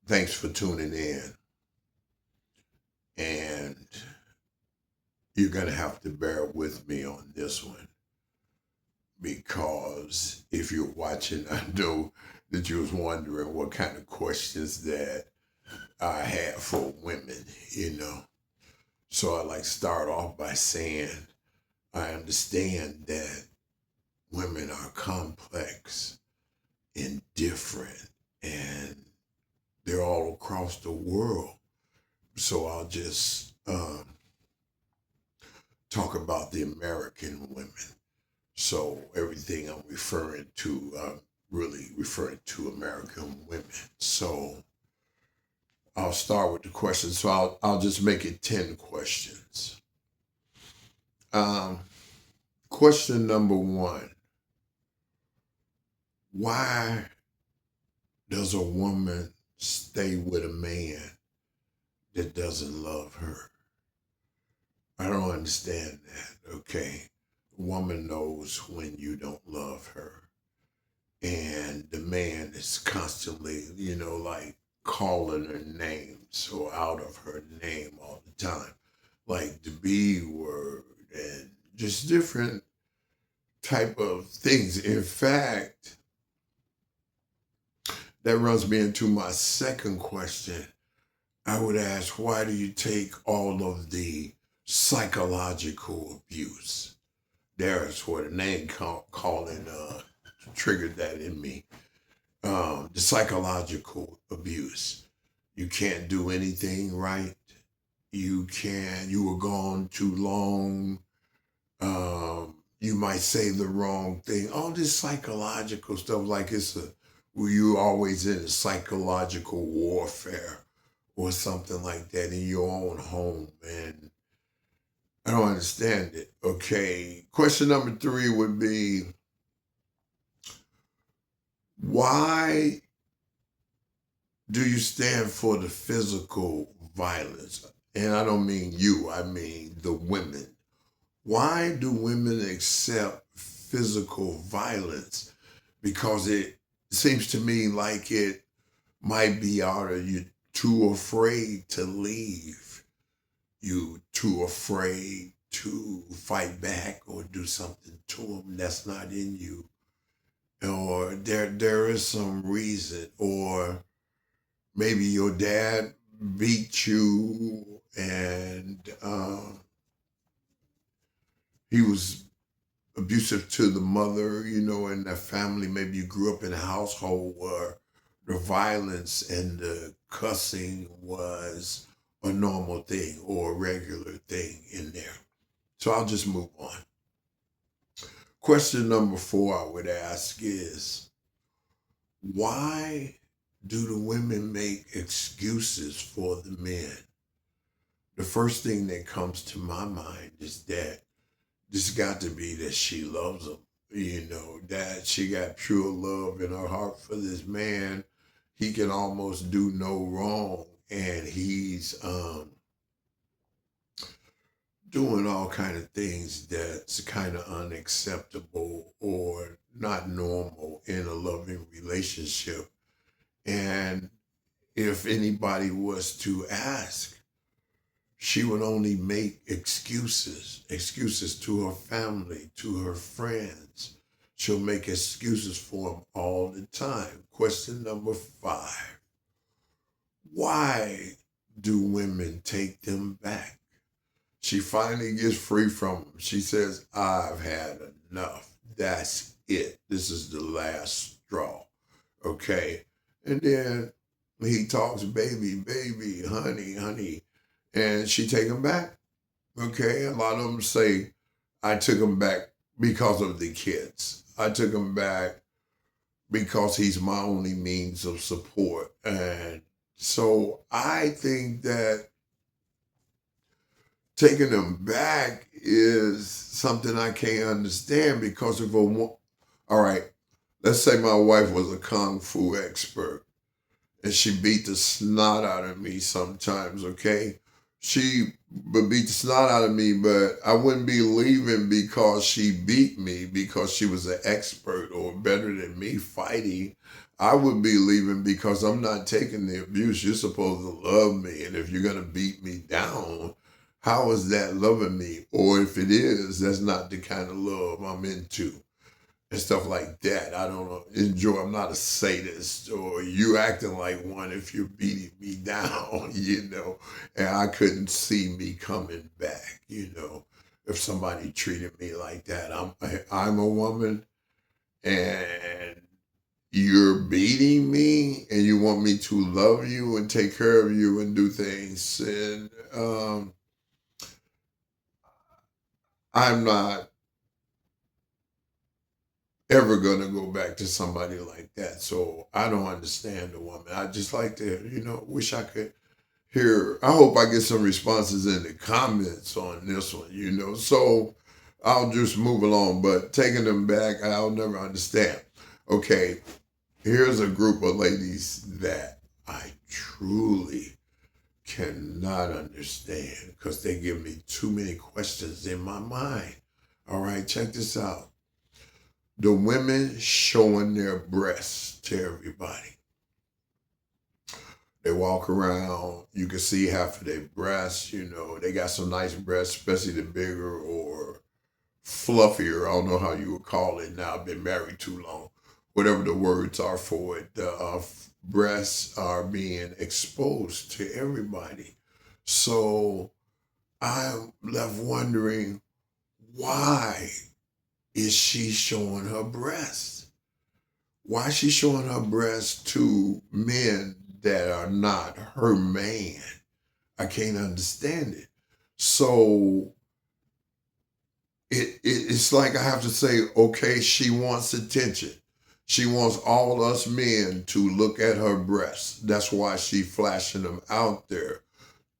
Thanks for tuning in. And you're going to have to bear with me on this one because if you're watching, I know that you was wondering what kind of questions that I had for women. So I like start off by saying I understand that women are complex and different and they're all across the world. So I'll just talk about the American women. So everything I'm referring to, really referring to American women. So I'll start with the questions. So I'll just make it 10 questions. Um, Question number one: why does a woman stay with a man that doesn't love her? I don't understand that. Okay, a woman knows when you don't love her, and the man is constantly, like calling her names or out of her name all the time, like the B word and just different type of things. In fact, that runs me into my second question. I would ask, why do you take all of the psychological abuse? There's what a name calling triggered that in me. The psychological abuse. You can't do anything right. You were gone too long. You might say the wrong thing. All this psychological stuff, like you always in a psychological warfare or something like that in your own home. And I don't understand it. Okay. Question number three would be, why do you stand for the physical violence? And I don't mean you, I mean the women. Why do women accept physical violence? Because it seems to me like it might be out of you too afraid to leave, you too afraid to fight back or do something to them that's not in you, or there is some reason, or maybe your dad beat you and he was abusive to the mother, in that family. Maybe you grew up in a household where the violence and the cussing was a normal thing or a regular thing in there. So I'll just move on. Question number four I would ask is, why do the women make excuses for the men? The first thing that comes to my mind is that this got to be that she loves him, that she got pure love in her heart for this man. He can almost do no wrong, and he's doing all kind of things that's kind of unacceptable or not normal in a loving relationship. And if anybody was to ask, she would only make excuses to her family, to her friends. She'll make excuses for them all the time. Question number five: why do women take them back? She finally gets free from them. She says, I've had enough. That's it. This is the last straw. Okay. And then he talks, baby, baby, honey, honey. And she take him back. Okay. A lot of them say, I took him back because of the kids. I took him back because he's my only means of support. And so I think that taking them back is something I can't understand, because if all right, let's say my wife was a kung fu expert and she beat the snot out of me sometimes, okay? she would beat the snot out of me, but I wouldn't be leaving because she beat me, because she was an expert or better than me fighting. I would be leaving because I'm not taking the abuse. You're supposed to love me. And if you're going to beat me down, how is that loving me? Or if it is, that's not the kind of love I'm into and stuff like that. I don't enjoy. I'm not a sadist, or you acting like one if you're beating me down, And I couldn't see me coming back, if somebody treated me like that. I'm a woman, and you're beating me, and you want me to love you and take care of you and do things, and I'm not ever gonna go back to somebody like that. So I don't understand the woman. I just like to, wish I could hear. I hope I get some responses in the comments on this one. So I'll just move along. But taking them back, I'll never understand. Okay, here's a group of ladies that I truly cannot understand because they give me too many questions in my mind. All right, check this out. The women showing their breasts to everybody. They walk around, you can see half of their breasts, they got some nice breasts, especially the bigger or fluffier. I don't know how you would call it now. I've been married too long. Whatever the words are for it, the breasts are being exposed to everybody. So I'm left wondering, why is she showing her breasts? Why is she showing her breasts to men that are not her man? I can't understand it. So it's like I have to say, okay, she wants attention. She wants all us men to look at her breasts. That's why she's flashing them out there.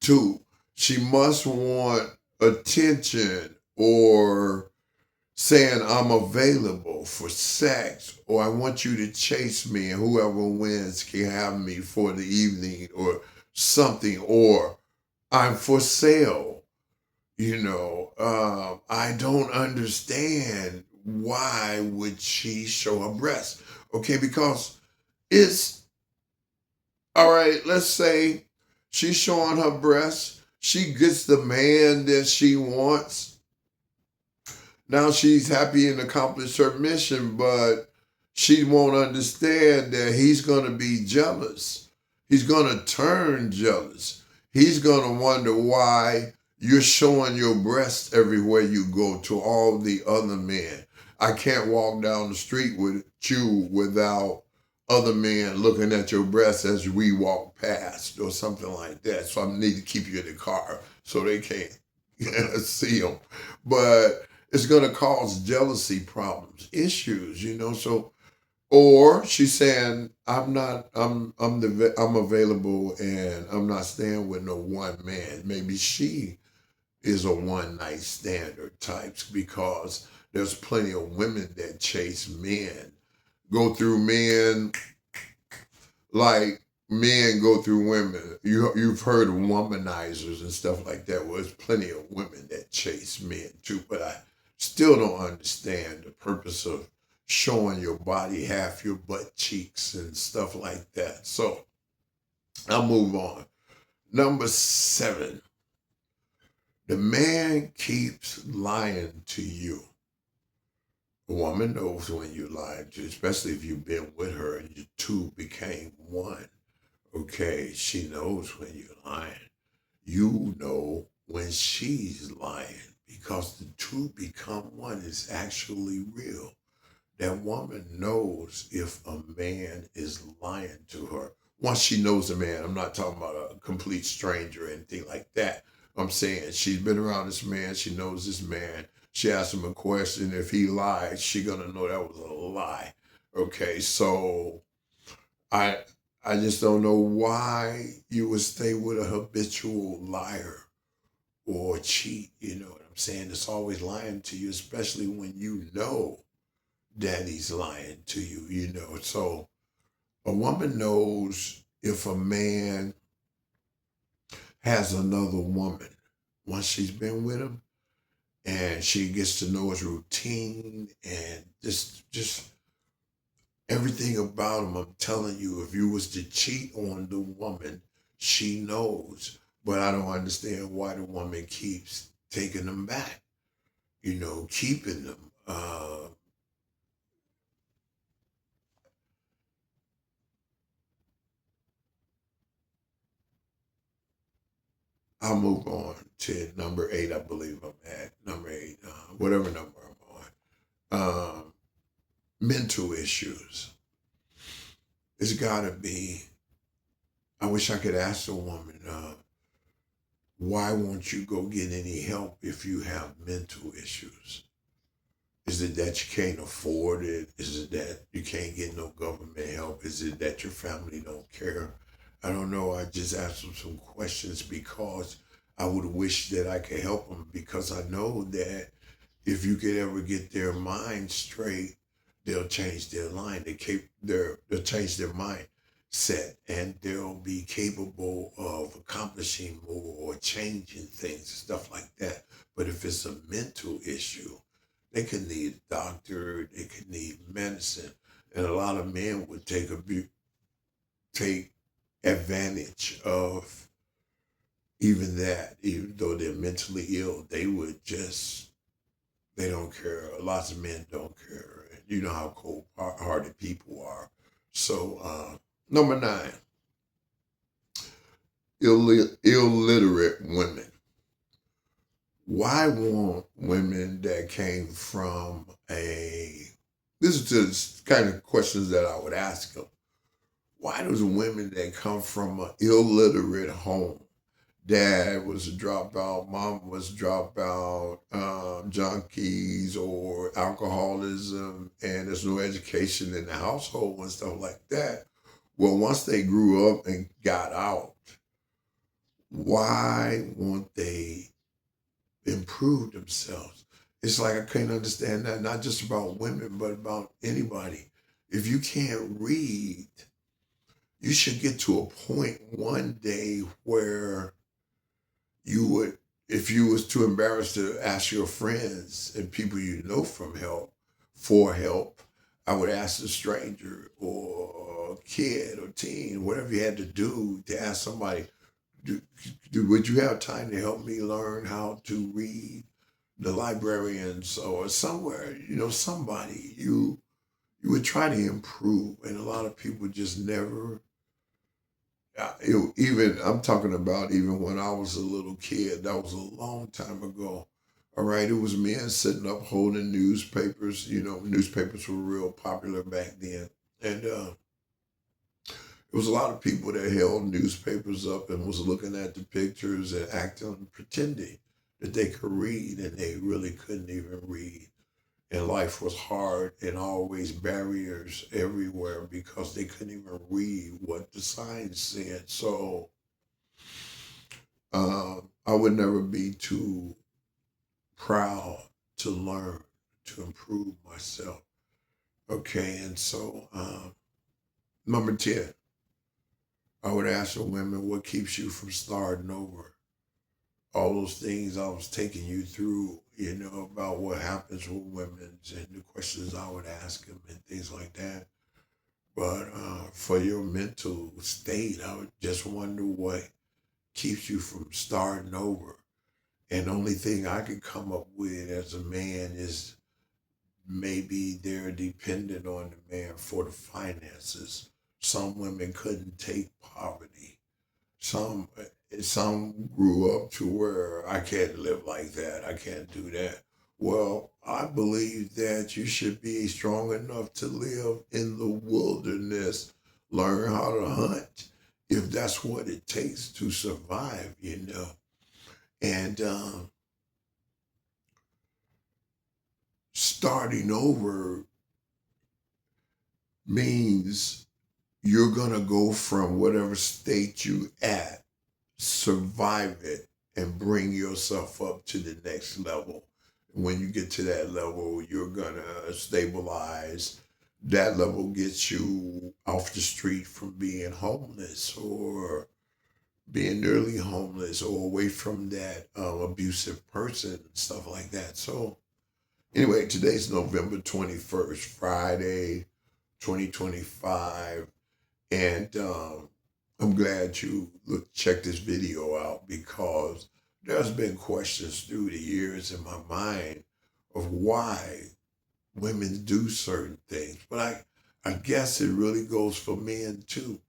Two, she must want attention, or saying I'm available for sex, or I want you to chase me and whoever wins can have me for the evening or something, or I'm for sale. I don't understand, why would she show her breasts? Okay, because it's all right. Let's say she's showing her breasts. She gets the man that she wants. Now she's happy and accomplished her mission, but she won't understand that he's going to be jealous. He's going to turn jealous. He's going to wonder why you're showing your breasts everywhere you go to all the other men. I can't walk down the street with you without other men looking at your breasts as we walk past or something like that. So I need to keep you in the car so they can't see them. But it's going to cause jealousy problems, issues, So, or she's saying, I'm available and I'm not staying with no one man. Maybe she is a one night standard types, because there's plenty of women that chase men, go through men like men go through women. You've heard of womanizers and stuff like that. Well, there's plenty of women that chase men too, but I still don't understand the purpose of showing your body, half your butt cheeks and stuff like that. So I'll move on. Number 7, the man keeps lying to you. A woman knows when you're lying to, especially if you've been with her and you two became one. Okay, she knows when you're lying. You know when she's lying, because the two become one. Is actually real. That woman knows if a man is lying to her. Once she knows a man, I'm not talking about a complete stranger or anything like that. I'm saying she's been around this man. She knows this man. She asks him a question. If he lies, she's going to know that was a lie. Okay, so I I just don't know why you would stay with a habitual liar or cheat. You know what I'm saying? It's always lying to you, especially when you know that he's lying to you. So a woman knows if a man has another woman once she's been with him, and she gets to know his routine and just everything about him. I'm telling you, if you was to cheat on the woman, she knows. But I don't understand why the woman keeps taking them back, keeping them. I'll move on to number 8. I believe I'm at number 8, whatever number I'm on. Mental issues. It's got to be. I wish I could ask the woman, why won't you go get any help if you have mental issues? Is it that you can't afford it? Is it that you can't get no government help? Is it that your family don't care? I don't know. I just asked them some questions because I would wish that I could help them, because I know that if you could ever get their mind straight, they'll change their line. They'll change their mindset, and they'll be capable of accomplishing more or changing things, stuff like that. But if it's a mental issue, they could need a doctor, they could need medicine, and a lot of men would take advantage of even that. Even though they're mentally ill, they don't care. Lots of men don't care. You know how cold-hearted people are. So, number 9, illiterate women. Why won't women that came from this is just kind of questions that I would ask them. Why does women that come from an illiterate home, dad was a dropout, mom was a dropout, junkies or alcoholism, and there's no education in the household and stuff like that. Well, once they grew up and got out, why won't they improve themselves? It's like I can't understand that, not just about women, but about anybody. If you can't read, you should get to a point one day where you would, if you was too embarrassed to ask your friends and people you know for help, I would ask a stranger or a kid or teen, whatever you had to do to ask somebody, would you have time to help me learn how to read? The librarians or somewhere, somebody you would try to improve, and a lot of people just never. Even I'm talking about even when I was a little kid. That was a long time ago. All right, it was men sitting up holding newspapers. Newspapers were real popular back then, and it was a lot of people that held newspapers up and was looking at the pictures and acting, pretending that they could read, and they really couldn't even read. And life was hard and always barriers everywhere because they couldn't even read what the signs said. So I would never be too proud to learn, to improve myself. Okay, and so number 10, I would ask the women, what keeps you from starting over? All those things I was taking you through, about what happens with women and the questions I would ask them and things like that. But for your mental state, I would just wonder what keeps you from starting over. And the only thing I could come up with as a man is maybe they're dependent on the man for the finances. Some women couldn't take poverty. Some some grew up to where I can't live like that. I can't do that. Well, I believe that you should be strong enough to live in the wilderness, learn how to hunt, if that's what it takes to survive. And starting over means you're going to go from whatever state you at, survive it, and bring yourself up to the next level. When you get to that level, you're going to stabilize. That level gets you off the street from being homeless or being nearly homeless or away from that abusive person and stuff like that. So anyway, today's November 21st, Friday, 2025. And I'm glad you check this video out because there's been questions through the years in my mind of why women do certain things. But I guess it really goes for men too.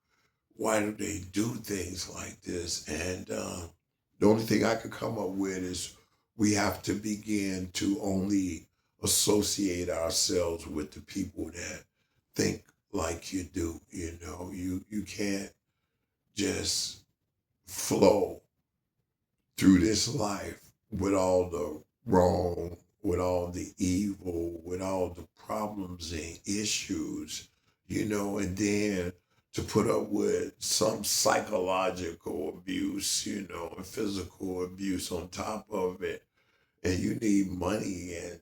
Why do they do things like this? And the only thing I could come up with is we have to begin to only associate ourselves with the people that think like you do. You know, you can't just flow through this life with all the wrong, with all the evil, with all the problems and issues, you know, and then to put up with some psychological abuse, you know, and physical abuse on top of it. And you need money and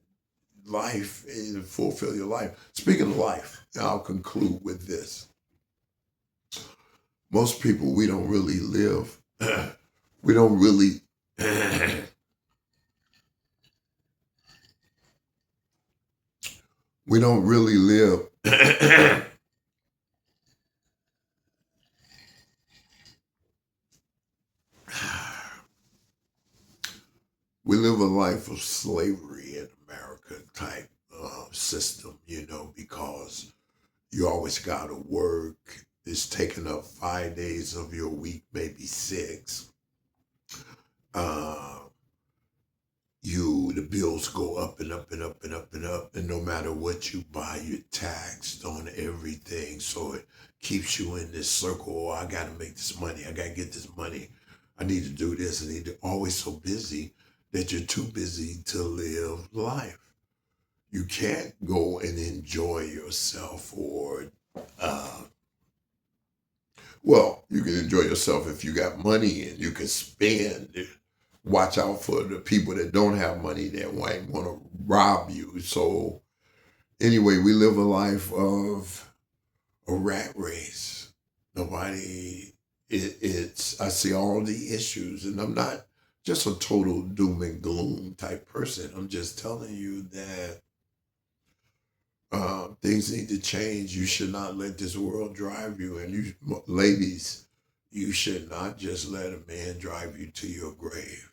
life and fulfill your life. Speaking of life, I'll conclude with this. Most people, we don't really live. We don't really. We don't really live. We live a life of slavery in America type system, you know, because you always got to work. It's taking up 5 days of your week, maybe six. Uh, the bills go up and up and up and up and up, and no matter what you buy, you're taxed on everything. So it keeps you in this circle. Oh, I got to make this money. I got to get this money. I need to do this. I need to always so busy that you're too busy to live life. You can't go and enjoy yourself or well, you can enjoy yourself if you got money and you can spend. Watch out for the people that don't have money that might want to rob you. So anyway, we live a life of a rat race. Nobody, it's, I see all the issues, and I'm not just a total doom and gloom type person. I'm just telling you that things need to change. You should not let this world drive you. And you, ladies, you should not just let a man drive you to your grave.